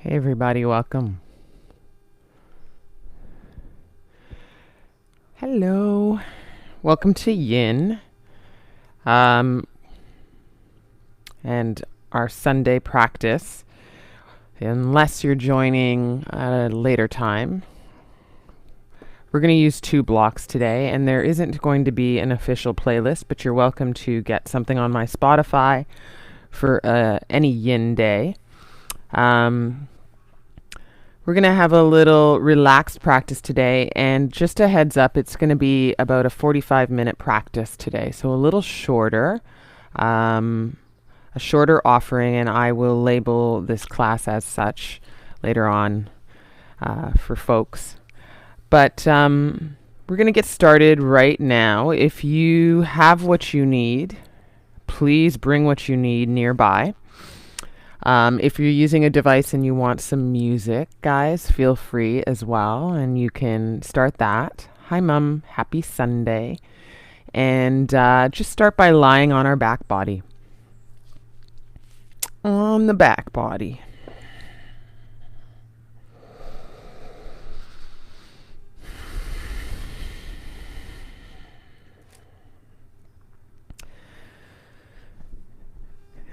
Hey everybody, welcome. Hello. Welcome to Yin. And our Sunday practice. Unless you're joining at a later time. We're going to use 2 blocks today, and there isn't going to be an official playlist, but you're welcome to get something on my Spotify for any Yin day. We're going to have a little relaxed practice today, and just a heads up, it's going to be about a 45-minute practice today, so a little shorter, a shorter offering, and I will label this class as such later on for folks. But we're going to get started right now. If you have what you need, please bring what you need nearby. If you're using a device and you want some music, guys, feel free as well, and you can start that. Hi, Mom. Happy Sunday. And just start by lying on our back body. On the back body.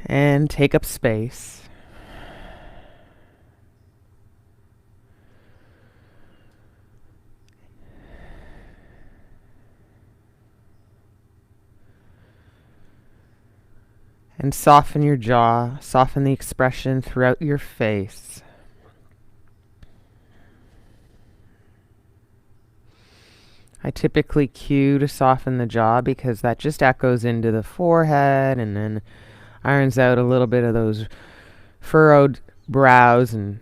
And take up space. And soften your jaw, soften the expression throughout your face. I typically cue to soften the jaw because that just echoes into the forehead and then irons out a little bit of those furrowed brows and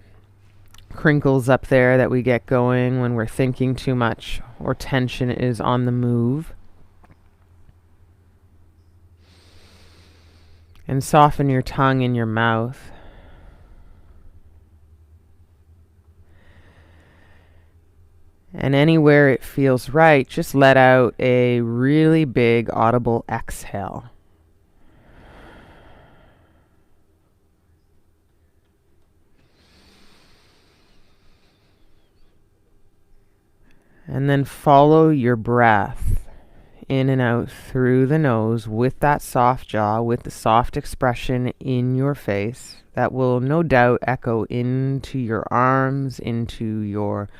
crinkles up there that we get going when we're thinking too much or tension is on the move. And soften your tongue in your mouth. And anywhere it feels right, just let out a really big audible exhale. And then follow your breath in and out through the nose with that soft jaw, with the soft expression in your face that will no doubt echo into your arms, into your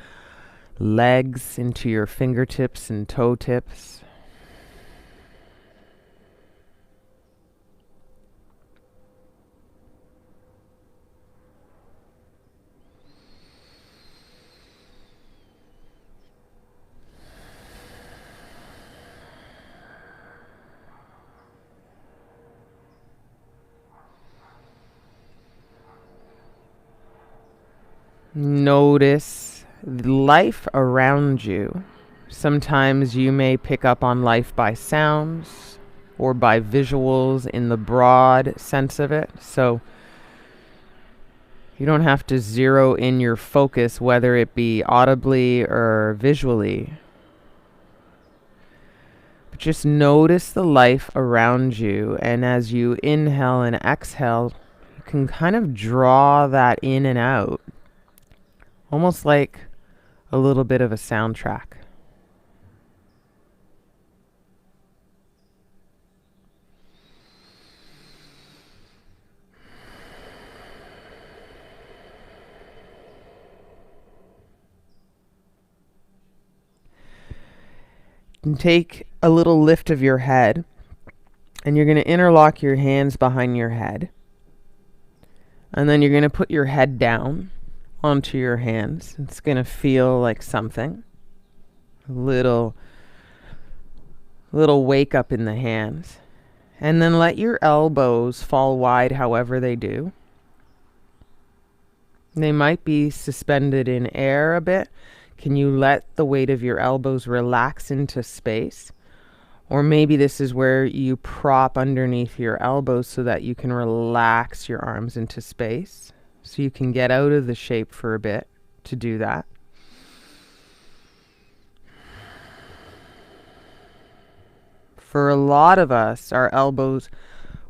legs, into your fingertips and toe tips. Notice life around you. Sometimes you may pick up on life by sounds or by visuals in the broad sense of it. So you don't have to zero in your focus, whether it be audibly or visually. But just notice the life around you, and as you inhale and exhale, you can kind of draw that in and out. Almost like a little bit of a soundtrack. And take a little lift of your head, and you're going to interlock your hands behind your head. And then you're going to put your head down onto your hands. It's going to feel like something. A little wake up in the hands. And then let your elbows fall wide however they do. They might be suspended in air a bit. Can you let the weight of your elbows relax into space? Or maybe this is where you prop underneath your elbows so that you can relax your arms into space. So you can get out of the shape for a bit to do that. For a lot of us, our elbows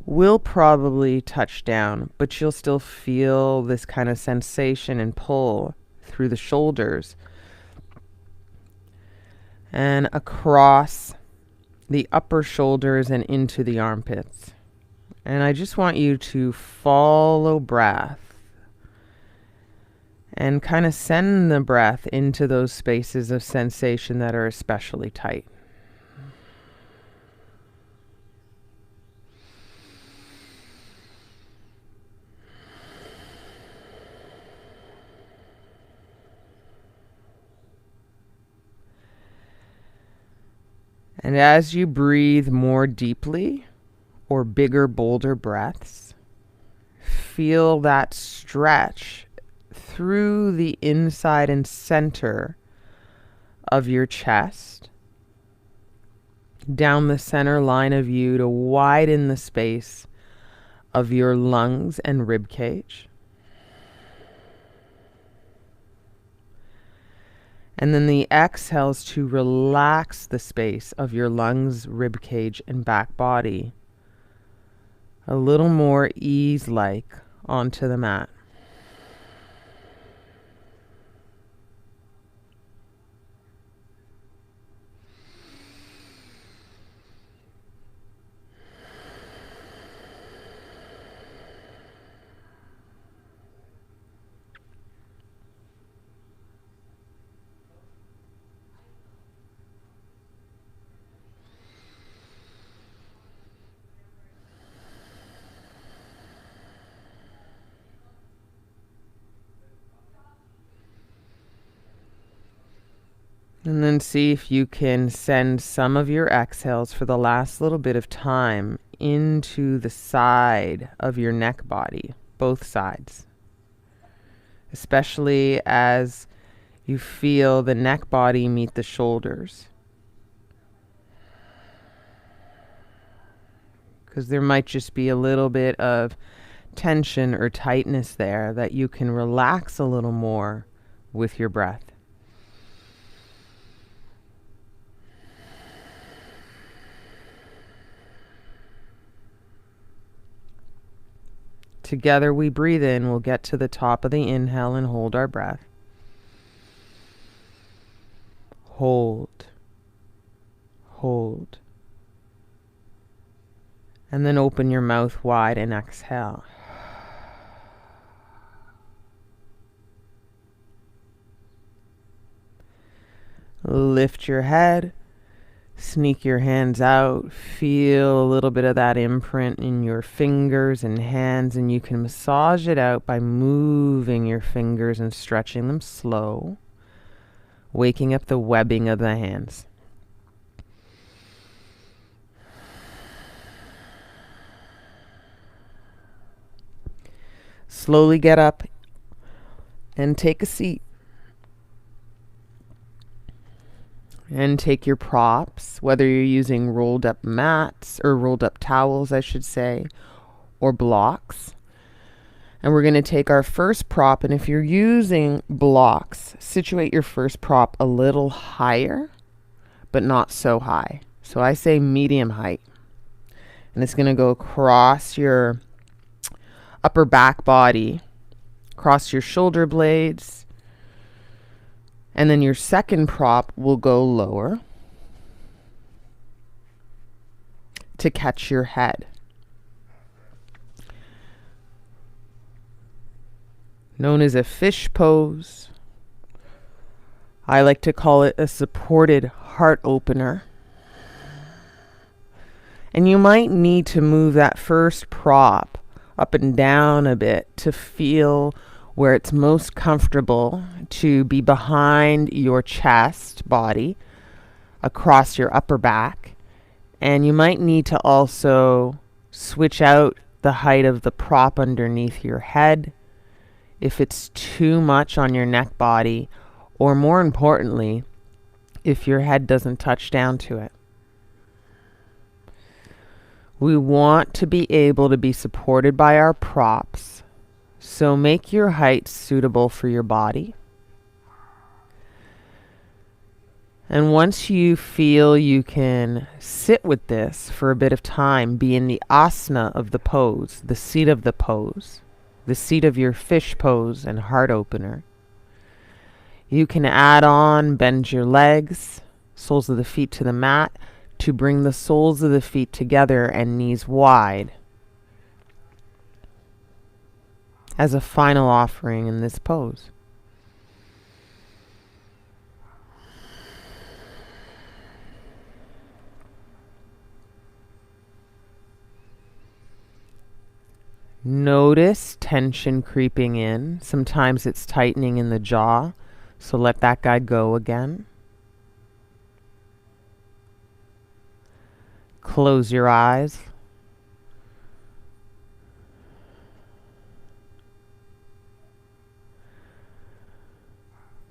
will probably touch down, but you'll still feel this kind of sensation and pull through the shoulders and across the upper shoulders and into the armpits. And I just want you to follow breath and kind of send the breath into those spaces of sensation that are especially tight. And as you breathe more deeply or bigger, bolder breaths, feel that stretch through the inside and center of your chest, down the center line of you to widen the space of your lungs and rib cage. And then the exhales to relax the space of your lungs, rib cage, and back body a little more ease-like onto the mat. And then see if you can send some of your exhales for the last little bit of time into the side of your neck body, both sides. Especially as you feel the neck body meet the shoulders. Because there might just be a little bit of tension or tightness there that you can relax a little more with your breath. Together we breathe in. We'll get to the top of the inhale and hold our breath. Hold. Hold. And then open your mouth wide and exhale. Lift your head. Sneak your hands out. Feel a little bit of that imprint in your fingers and hands, and you can massage it out by moving your fingers and stretching them slow, waking up the webbing of the hands. Slowly get up and take a seat. And take your props, whether you're using rolled up mats or rolled up towels, I should say, or blocks. And we're going to take our first prop, and if you're using blocks, situate your first prop a little higher, but not so high. So I say medium height. And it's going to go across your upper back body, across your shoulder blades. And then your second prop will go lower to catch your head. Known as a fish pose. I like to call it a supported heart opener. And you might need to move that first prop up and down a bit to feel where it's most comfortable to be behind your chest body, across your upper back. And you might need to also switch out the height of the prop underneath your head if it's too much on your neck body, or more importantly, if your head doesn't touch down to it. We want to be able to be supported by our props. So make your height suitable for your body. And once you feel you can sit with this for a bit of time, be in the asana of the pose, the seat of the pose, the seat of your fish pose and heart opener, you can add on, bend your legs, soles of the feet to the mat, to bring the soles of the feet together and knees wide as a final offering in this pose. Notice tension creeping in. Sometimes it's tightening in the jaw, so let that guy go again. Close your eyes.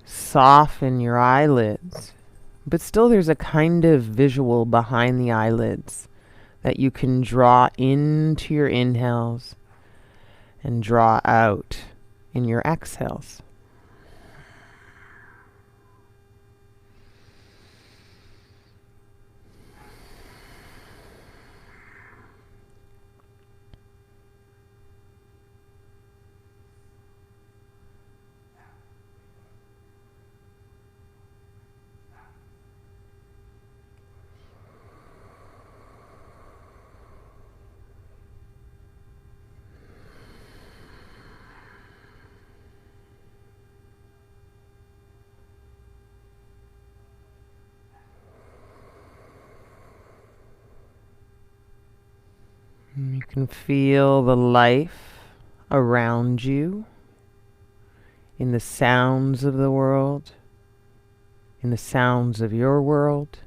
Soften your eyelids, but still there's a kind of visual behind the eyelids that you can draw into your inhales and draw out in your exhales. You can feel the life around you in the sounds of the world, in the sounds of your world,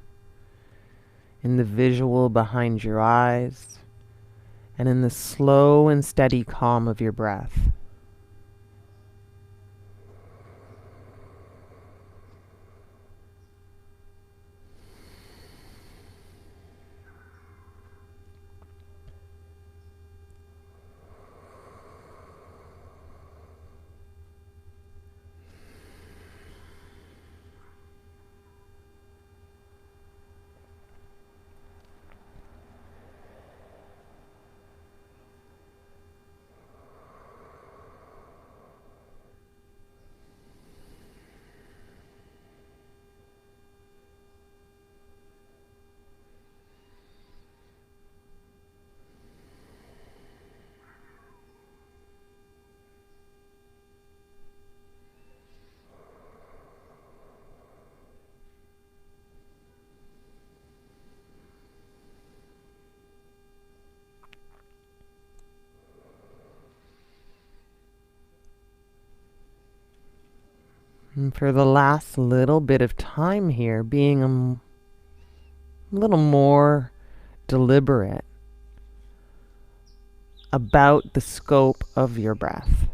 in the visual behind your eyes, and in the slow and steady calm of your breath. And for the last little bit of time here, being a little more deliberate about the scope of your breath.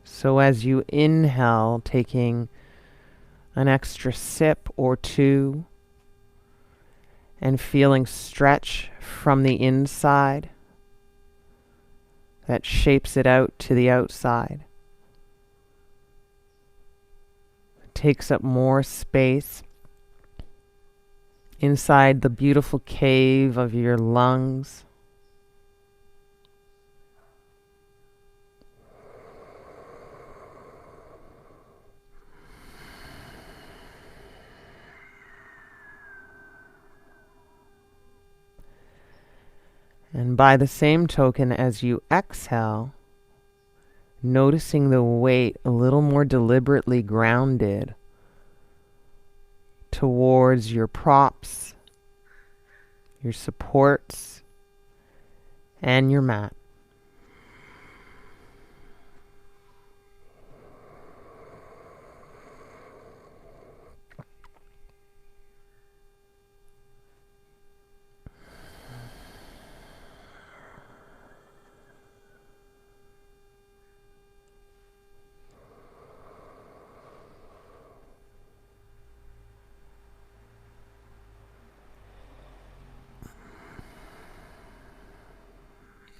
So as you inhale, taking an extra sip or two and feeling stretch from the inside that shapes it out to the outside. It takes up more space inside the beautiful cave of your lungs. And by the same token, as you exhale, noticing the weight a little more deliberately grounded towards your props, your supports, and your mat.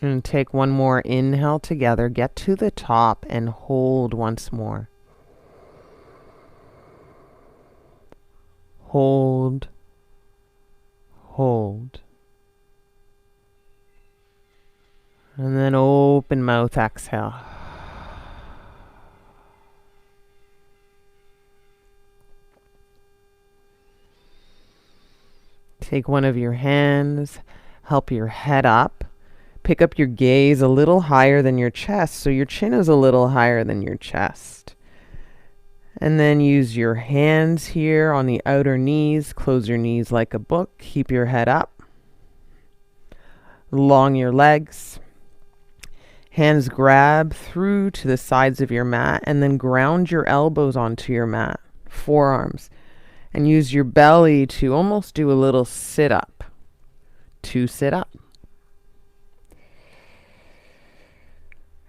And take one more inhale together, get to the top and hold once more. hold, hold. And then open mouth, exhale. Take one of your hands, help your head up. Pick up your gaze a little higher than your chest, so your chin is a little higher than your chest. And then use your hands here on the outer knees. Close your knees like a book. Keep your head up. Long your legs. Hands grab through to the sides of your mat and then ground your elbows onto your mat. Forearms. And use your belly to almost do a little sit-up. To sit up.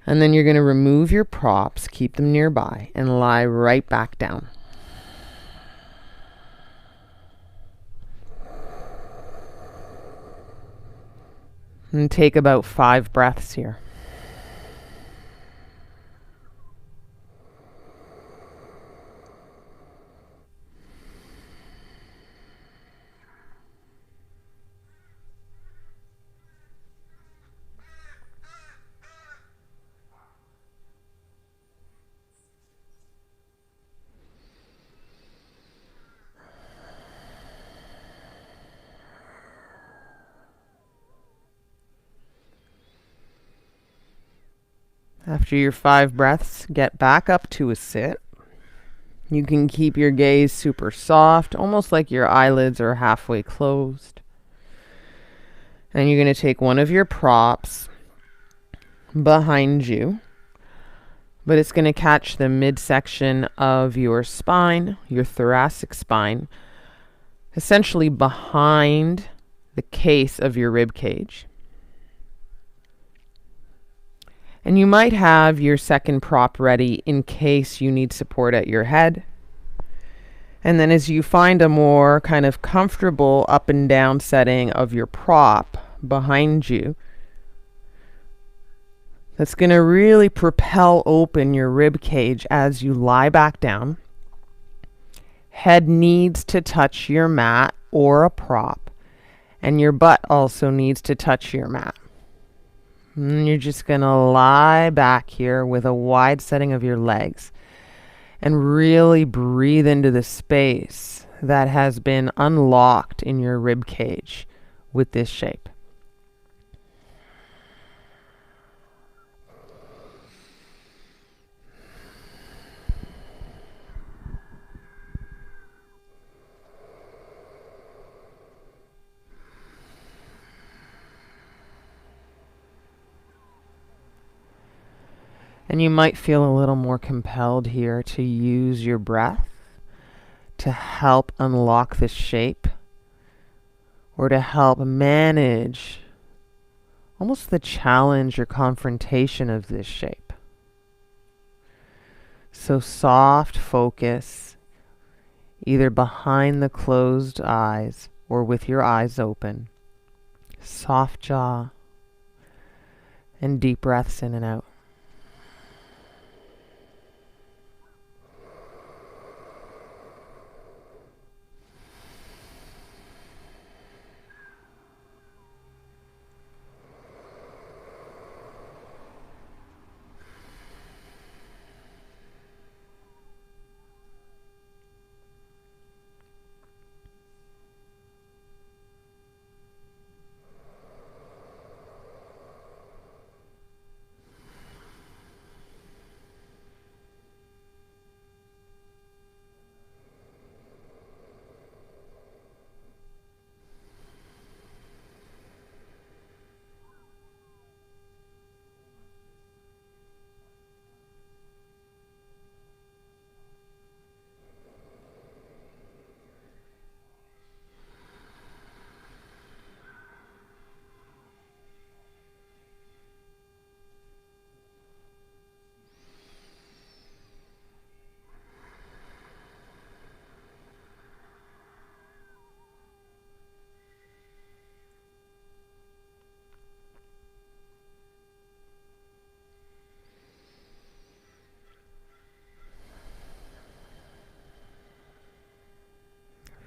And then you're going to remove your props, keep them nearby, and lie right back down. And take about 5 breaths here. After your 5 breaths, get back up to a sit. You can keep your gaze super soft, almost like your eyelids are halfway closed. And you're going to take one of your props behind you, but it's going to catch the midsection of your spine, your thoracic spine, essentially behind the case of your rib cage. And you might have your second prop ready in case you need support at your head. And then as you find a more kind of comfortable up and down setting of your prop behind you, that's going to really propel open your rib cage as you lie back down. Head needs to touch your mat or a prop, and your butt also needs to touch your mat. And you're just going to lie back here with a wide setting of your legs and really breathe into the space that has been unlocked in your rib cage with this shape. And you might feel a little more compelled here to use your breath to help unlock this shape, or to help manage almost the challenge or confrontation of this shape. So soft focus, either behind the closed eyes or with your eyes open. Soft jaw and deep breaths in and out.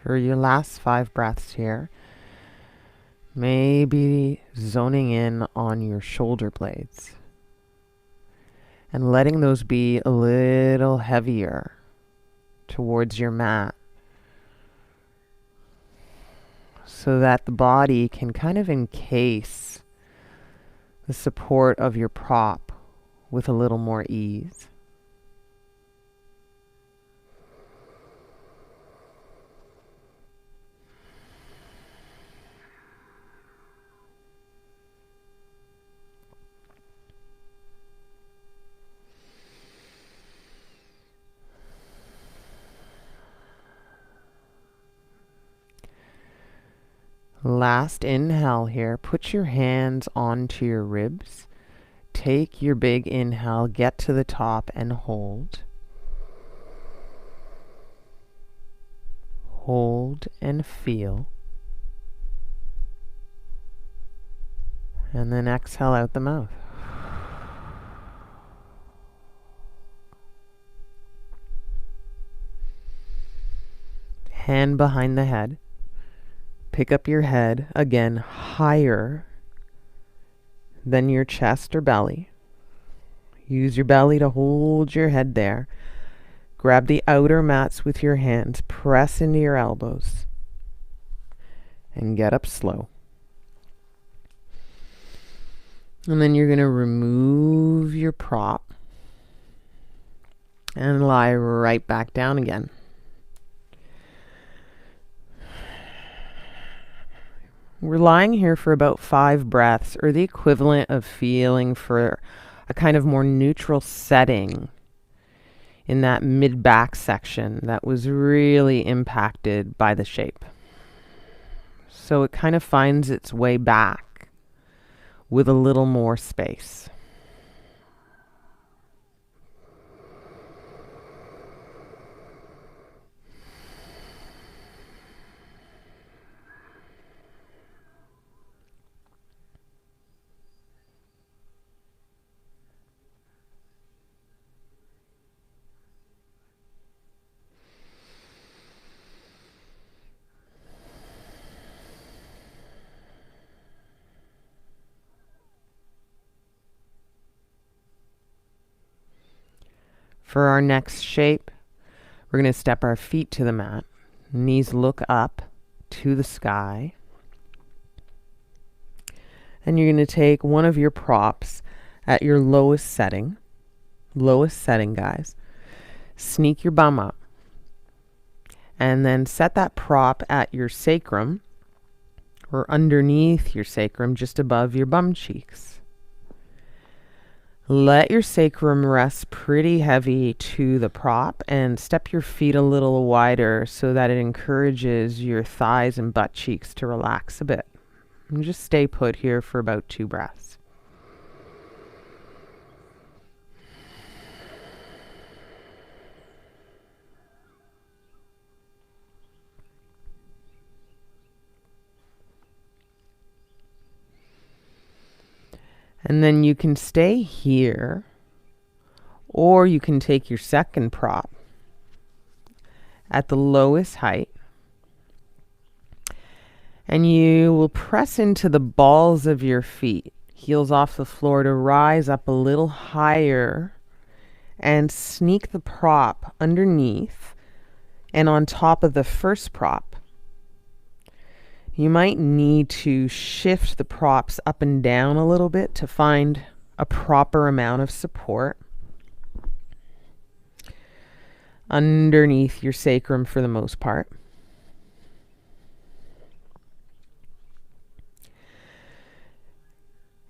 For your last 5 breaths here, maybe zoning in on your shoulder blades and letting those be a little heavier towards your mat so that the body can kind of encase the support of your prop with a little more ease. Last inhale here, put your hands onto your ribs. Take your big inhale, get to the top and hold. Hold and feel. And then exhale out the mouth. Hand behind the head. Pick up your head, again, higher than your chest or belly. Use your belly to hold your head there. Grab the outer mats with your hands, press into your elbows, and get up slow. And then you're going to remove your prop and lie right back down again. We're lying here for about 5 breaths, or the equivalent of feeling for a kind of more neutral setting in that mid-back section that was really impacted by the shape. So it kind of finds its way back with a little more space. For our next shape, we're going to step our feet to the mat. Knees look up to the sky. And you're going to take one of your props at your lowest setting. Lowest setting, guys. Sneak your bum up. And then set that prop at your sacrum, or underneath your sacrum, just above your bum cheeks. Let your sacrum rest pretty heavy to the prop and step your feet a little wider so that it encourages your thighs and butt cheeks to relax a bit. And just stay put here for about 2 breaths. And then you can stay here, or you can take your second prop at the lowest height, and you will press into the balls of your feet, heels off the floor, to rise up a little higher and sneak the prop underneath and on top of the first prop. You might need to shift the props up and down a little bit to find a proper amount of support underneath your sacrum for the most part.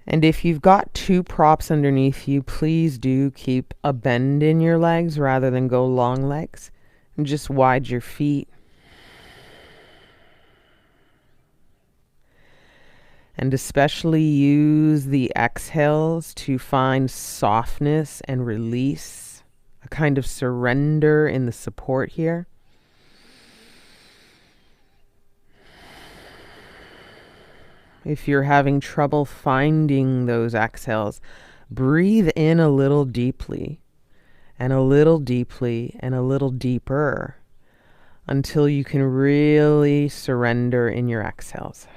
And if you've got 2 props underneath you, please do keep a bend in your legs rather than go long legs. And just widen your feet. And especially use the exhales to find softness and release, a kind of surrender in the support here. If you're having trouble finding those exhales, breathe in a little deeply, and a little deeply, and a little deeper, until you can really surrender in your exhales.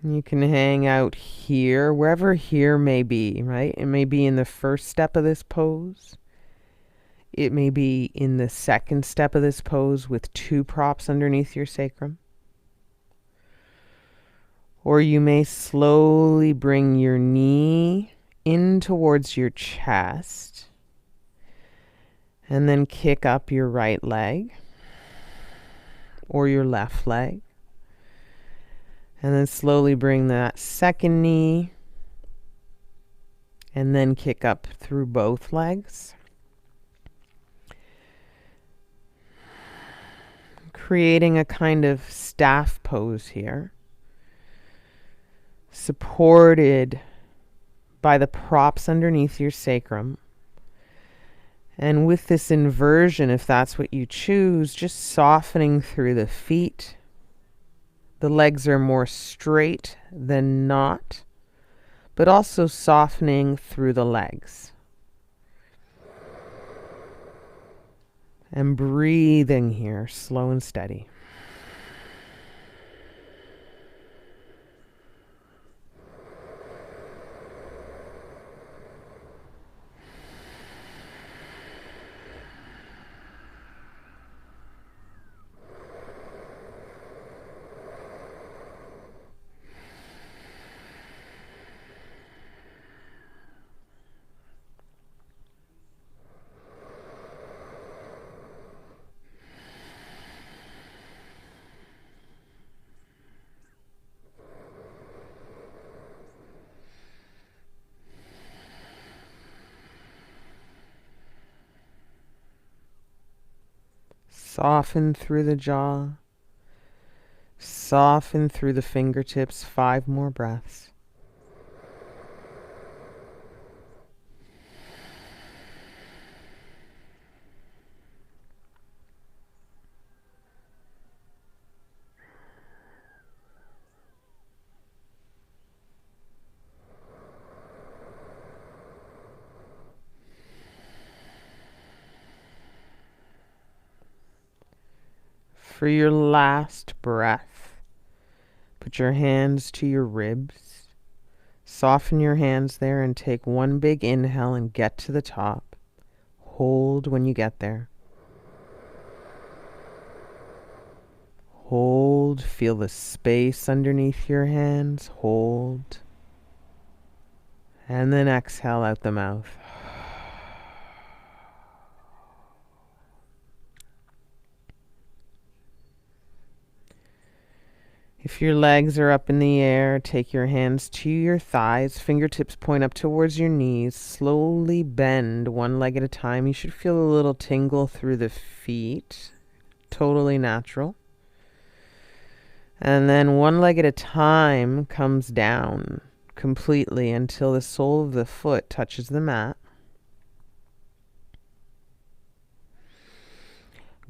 You can hang out here, wherever here may be, right? It may be in the first step of this pose. It may be in the second step of this pose with 2 props underneath your sacrum. Or you may slowly bring your knee in towards your chest and then kick up your right leg or your left leg. And then slowly bring that second knee and then kick up through both legs. Creating a kind of staff pose here, supported by the props underneath your sacrum. And with this inversion, if that's what you choose, just softening through the feet. The legs are more straight than not, but also softening through the legs. And breathing here, slow and steady. Soften through the jaw. Soften through the fingertips. 5 more breaths. For your last breath, put your hands to your ribs. Soften your hands there and take 1 big inhale and get to the top. Hold when you get there. Hold, feel the space underneath your hands. Hold. And then exhale out the mouth. If your legs are up in the air, take your hands to your thighs, fingertips point up towards your knees, slowly bend 1 leg at a time. You should feel a little tingle through the feet, totally natural. And then 1 leg at a time comes down completely until the sole of the foot touches the mat.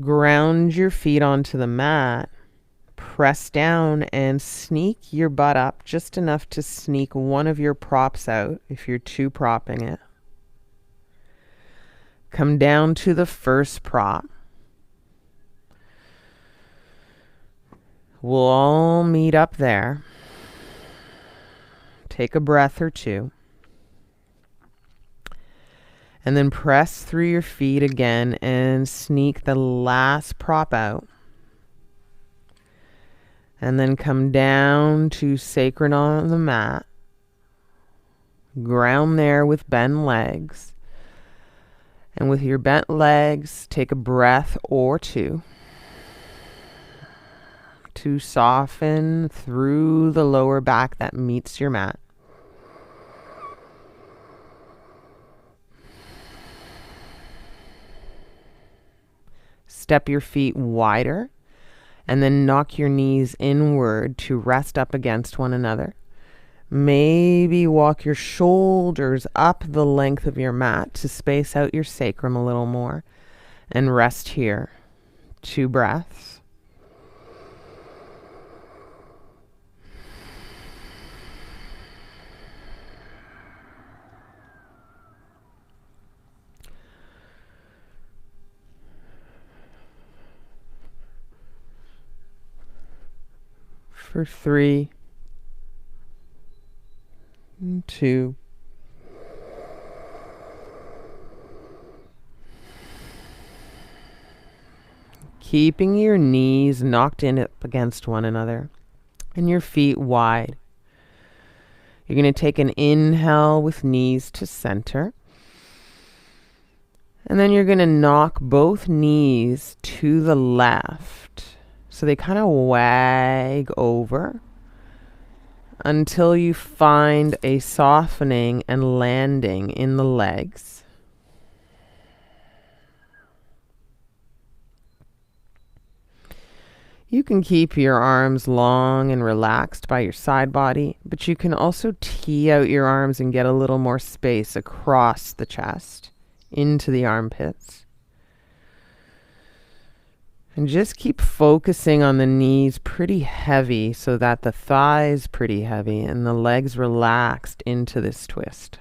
Ground your feet onto the mat. Press down and sneak your butt up just enough to sneak 1 of your props out if you're 2 propping it. Come down to the first prop. We'll all meet up there. Take a breath or two. And then press through your feet again and sneak the last prop out. And then come down to sacred on the mat. Ground there with bent legs. And with your bent legs, take a breath or two to soften through the lower back that meets your mat. Step your feet wider and then knock your knees inward to rest up against one another. Maybe walk your shoulders up the length of your mat to space out your sacrum a little more and rest here. 2 breaths. For 3, 2, keeping your knees knocked in up against one another and your feet wide. You're going to take an inhale with knees to center. And then you're going to knock both knees to the left. So they kind of wag over until you find a softening and landing in the legs. You can keep your arms long and relaxed by your side body, but you can also tee out your arms and get a little more space across the chest into the armpits. And just keep focusing on the knees pretty heavy so that the thighs pretty heavy and the legs relaxed into this twist.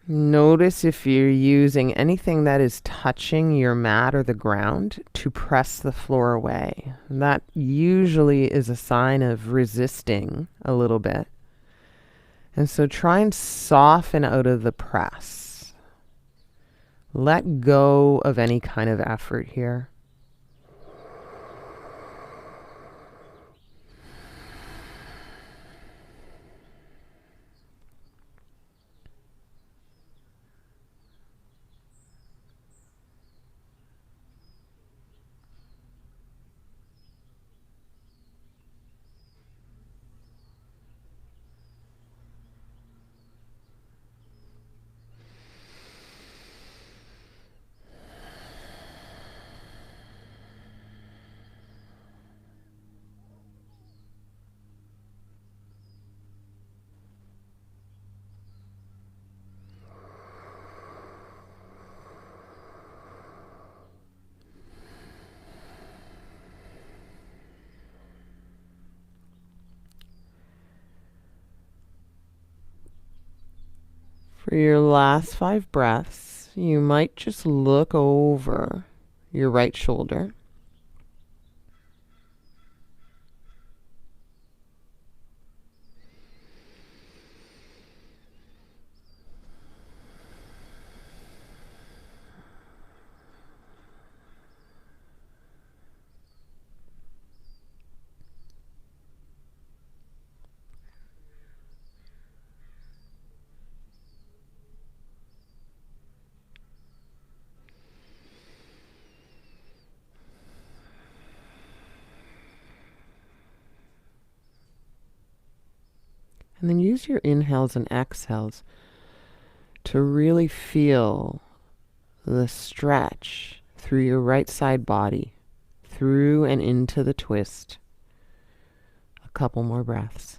Notice if you're using anything that is touching your mat or the ground to press the floor away. That usually is a sign of resisting a little bit. And so try and soften out of the press. Let go of any kind of effort here. For your last 5 breaths, you might just look over your right shoulder. And then use your inhales and exhales to really feel the stretch through your right side body, through and into the twist. A couple more breaths.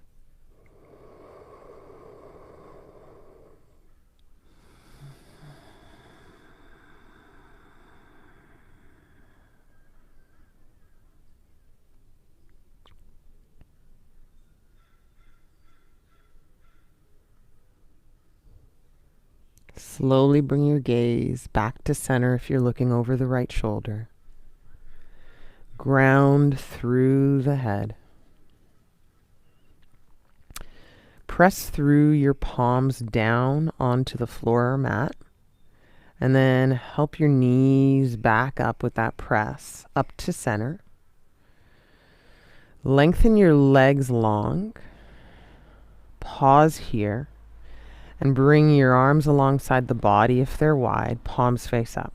Slowly bring your gaze back to center if you're looking over the right shoulder. Ground through the head. Press through your palms down onto the floor or mat. And then help your knees back up with that press up to center. Lengthen your legs long. Pause here. And bring your arms alongside the body if they're wide, palms face up.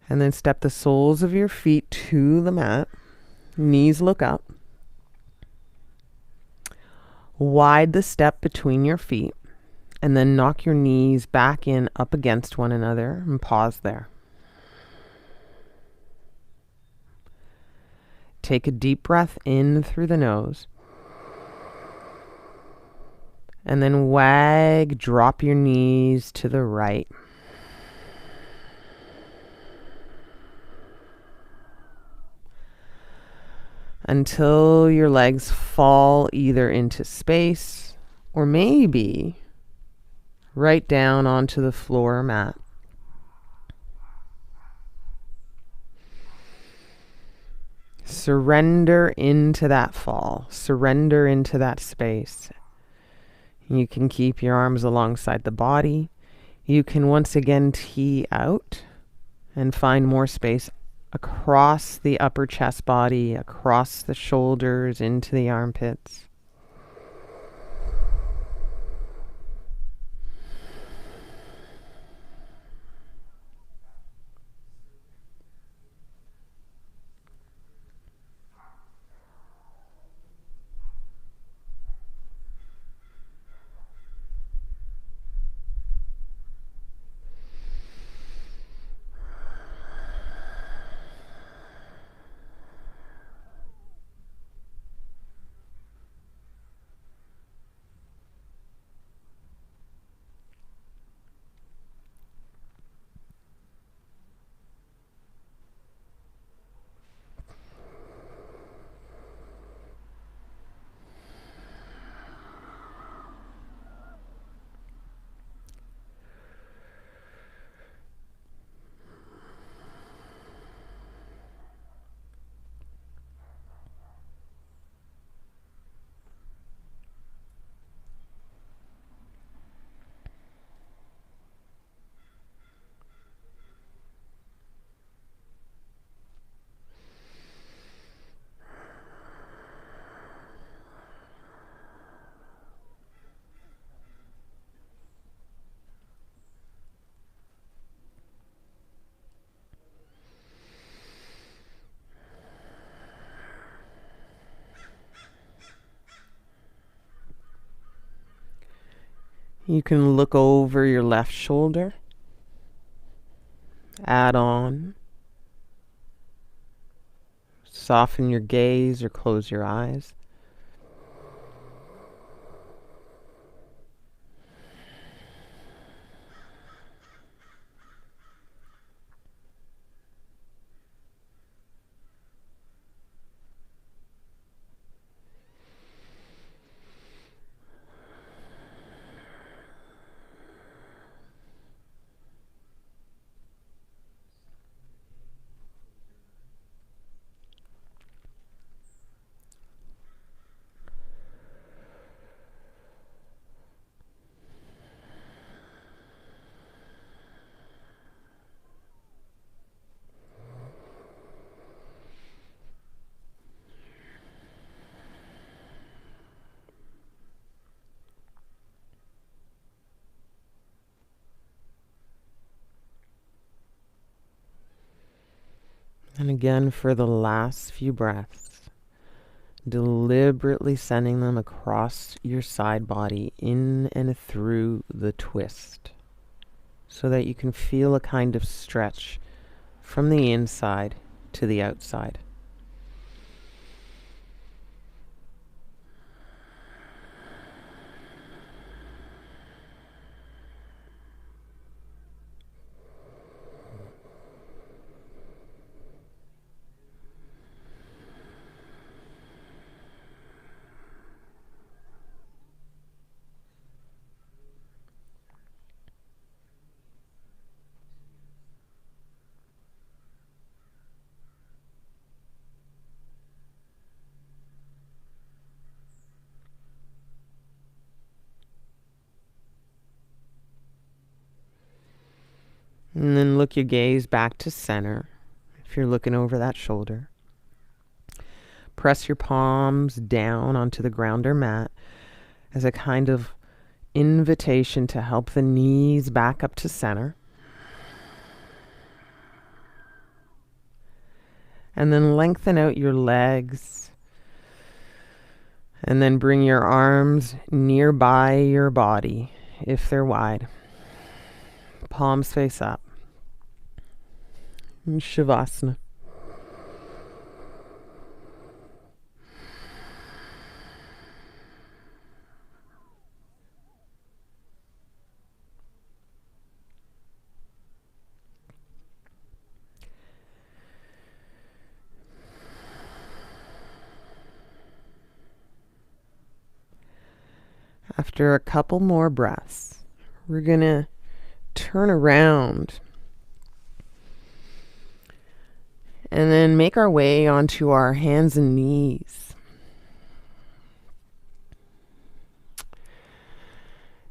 And then step the soles of your feet to the mat. Knees look up. Wide the step between your feet. And then knock your knees back in up against one another and pause there. Take a deep breath in through the nose. And then drop your knees to the right. Until your legs fall either into space or maybe right down onto the floor or mat. Surrender into that fall. Surrender into that space. You can keep your arms alongside the body. You can once again tee out and find more space across the upper chest body, across the shoulders, into the armpits. You can look over your left shoulder, add on, soften your gaze or close your eyes. And again, for the last few breaths, deliberately sending them across your side body, in and through the twist, so that you can feel a kind of stretch from the inside to the outside. And then look your gaze back to center if you're looking over that shoulder. Press your palms down onto the ground or mat as a kind of invitation to help the knees back up to center. And then lengthen out your legs. And then bring your arms nearby your body if they're wide. Palms face up. Shavasana. After a couple more breaths, we're going to turn around and then make our way onto our hands and knees.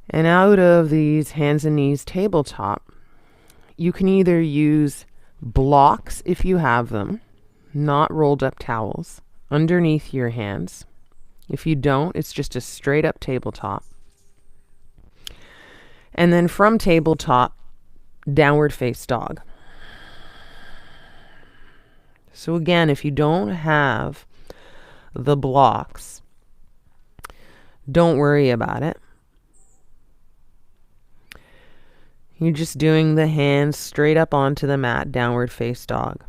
And out of these hands and knees tabletop, you can either use blocks if you have them, not rolled up towels, underneath your hands. If you don't, it's just a straight up tabletop. And then from tabletop, downward face dog. So again, if you don't have the blocks, don't worry about it. You're just doing the hands straight up onto the mat, downward face dog.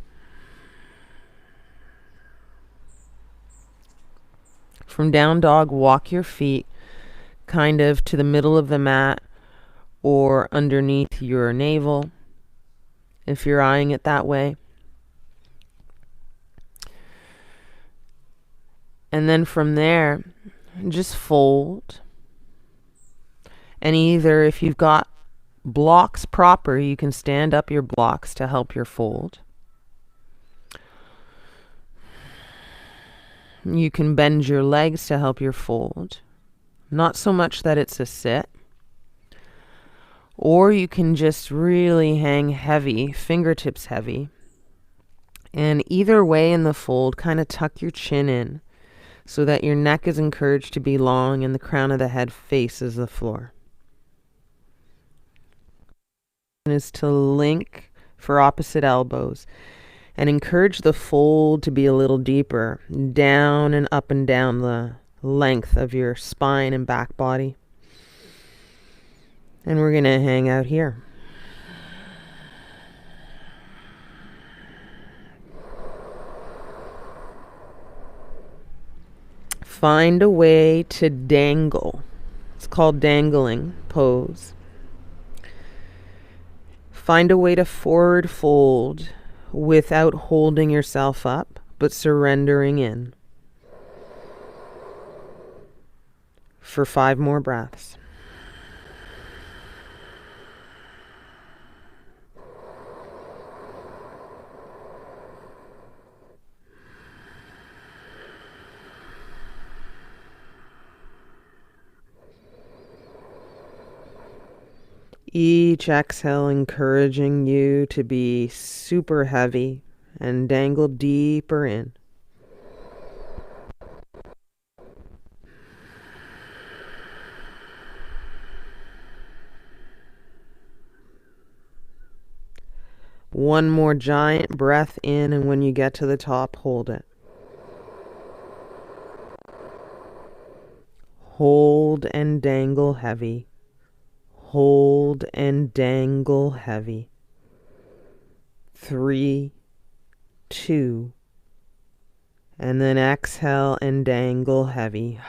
From down dog, walk your feet kind of to the middle of the mat or underneath your navel, if you're eyeing it that way. And then from there, just fold. And either if you've got blocks proper, you can stand up your blocks to help your fold. You can bend your legs to help your fold. Not so much that it's a sit. Or you can just really hang heavy, fingertips heavy. And either way in the fold, kind of tuck your chin in so that your neck is encouraged to be long and the crown of the head faces the floor. Is to link for opposite elbows and encourage the fold to be a little deeper, down and down the length of your spine and back body. And we're going to hang out here. Find a way to dangle. It's called dangling pose. Find a way to forward fold without holding yourself up, but surrendering in. For 5 more breaths. Each exhale encouraging you to be super heavy and dangle deeper in. One more giant breath in, and when you get to the top, hold it. Hold and dangle heavy. Hold and dangle heavy. 3, 2, and then exhale and dangle heavy.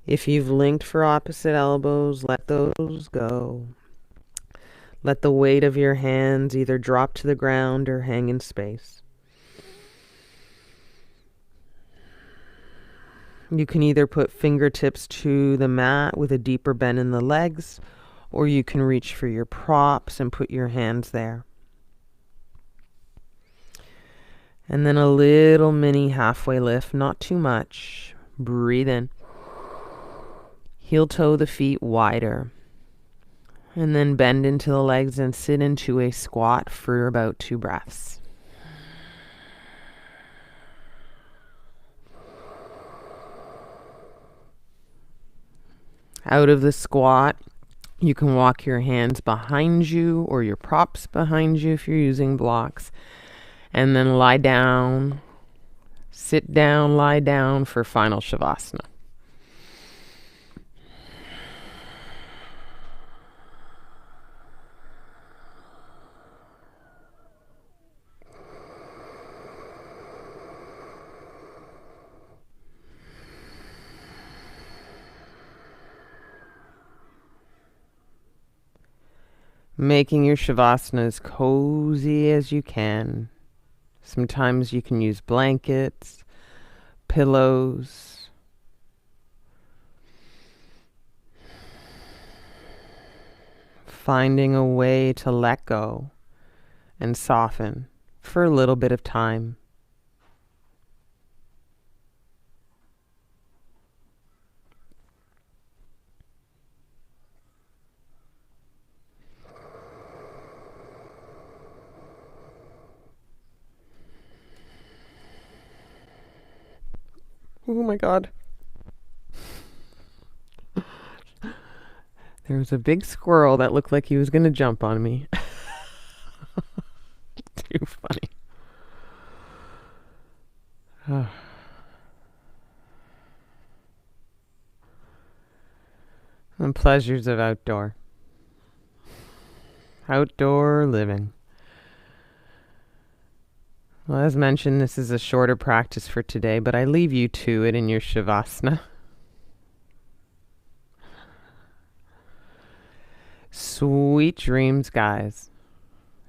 If you've linked for opposite elbows, let those go. Let the weight of your hands either drop to the ground or hang in space. You can either put fingertips to the mat with a deeper bend in the legs, or you can reach for your props and put your hands there. And then a little mini halfway lift, not too much, Breathe in. Heel toe the feet wider. And then bend into the legs and sit into a squat for about 2 breaths. Out of the squat, you can walk your hands behind you or your props behind you if you're using blocks. And then lie down, sit down, lie down for final Shavasana. Making your Shavasana as cozy as you can. Sometimes you can use blankets, pillows. Finding a way to let go and soften for a little bit of time. Oh my God. There was a big squirrel that looked like he was going to jump on me. Too funny. The pleasures of outdoor living. Well, as mentioned, this is a shorter practice for today, but I leave you to it in your Shavasana. Sweet dreams, guys.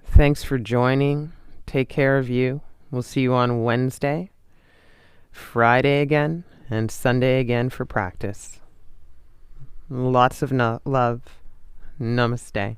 Thanks for joining. Take care of you. We'll see you on Wednesday, Friday again, and Sunday again for practice. Lots of love. Namaste.